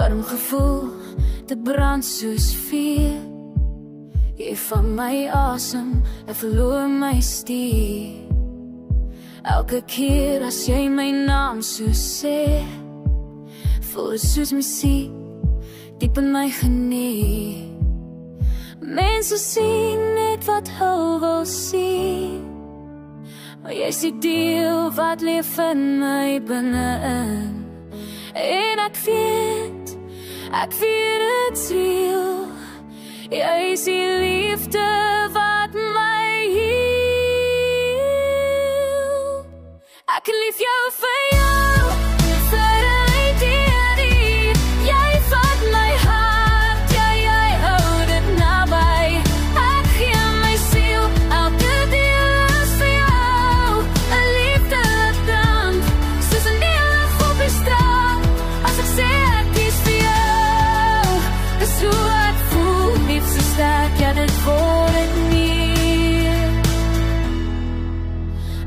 warm gevoel, dit brand soos vuur. Jy van my asem, en verloor my stier. Elke keer as jy my naam so sê, voel dit soos musiek, diep in my genie. Mense sien net wat hulle wil sien, maar jy is die deel wat leef in my binnein. En ek weet it's real. Jy is die liefde wat my heel. Ek lief jou vir jou, vir die jy vat my hart, jy hou dit naby. Ek gee my siel, elke deel is vir jou. 'n liefde wat brand, soos 'n lig op die straat. As ek sê ek kies vir jou, dis hoe ek voel, lief so sterk, ja dit word het nie.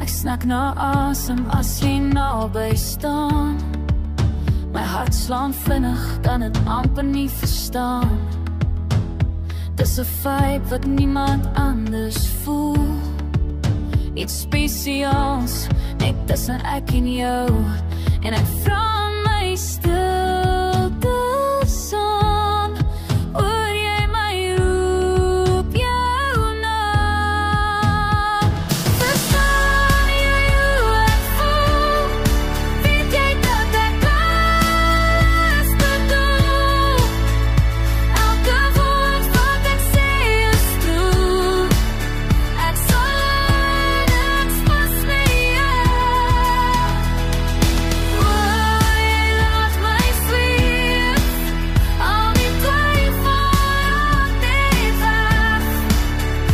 Ek snak na asem as jy naby staan. My hart slaan vinnig, kan het amper nie verstaan. Dis 'n vibe wat niemand anders voel. Iets spesiaals, net tussen ek en jou. En ek vra my stilte son, hoor jy my roep jou naam? Verstaan jy hoe ek voel? Weet jy dat ek alles bedoel? Elke woord wat ek sê is true. Ek sal niks mis met jou. Jy laat my zweef, al die twyfel raak net weg.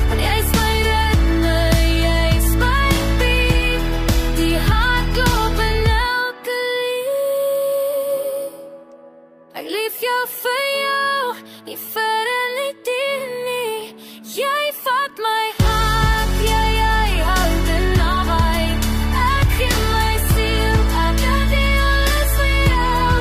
Want jy is my ritme, jy is my beat, die hart klop in elke lied. Ek lief jou vir jou, nie vir en nie teen nie. Jy vat my hart, jy hou dit naby. Ek gee my siel, elke deel is vir jou.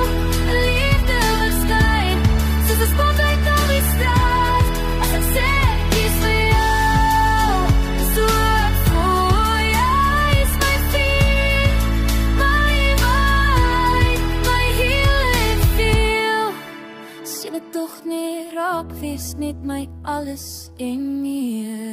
'n liefde wat skyn, soos 'n spotlight op die straat. As ek sê ek kies vir jou, dis hoe ek voel. Jy is my vriend, my vibe, my healing feel. Sien het toch nie raak, wees net my alles en meer.